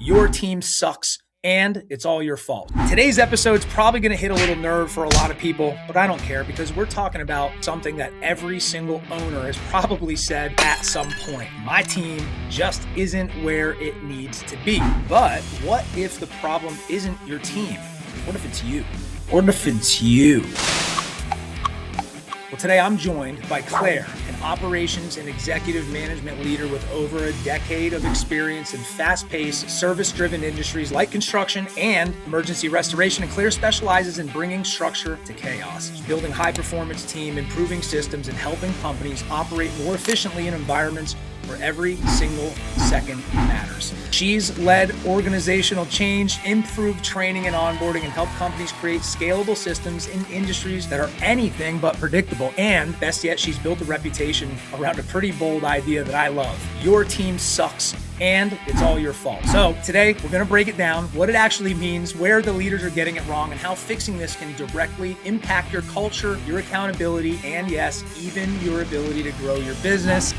Your team sucks and it's all your fault. Today's episode's probably going to hit a little nerve for a lot of people, but I don't care because we're talking about something that every single owner has probably said at some point. My team just isn't where it needs to be. But what if the problem isn't your team? What if it's you? What if it's you? Well, today I'm joined by Claire, an operations and executive management leader with over a decade of experience in fast-paced, service-driven industries like construction and emergency restoration. And Claire specializes in bringing structure to chaos. She's building high-performance team, improving systems, and helping companies operate more efficiently in environments where every single second matters. She's led organizational change, improved training and onboarding, and helped companies create scalable systems in industries that are anything but predictable. And best yet, she's built a reputation around a pretty bold idea that I love. Your team sucks and it's all your fault. So today we're going to break it down, what it actually means, where the leaders are getting it wrong, and how fixing this can directly impact your culture, your accountability, and yes, even your ability to grow your business.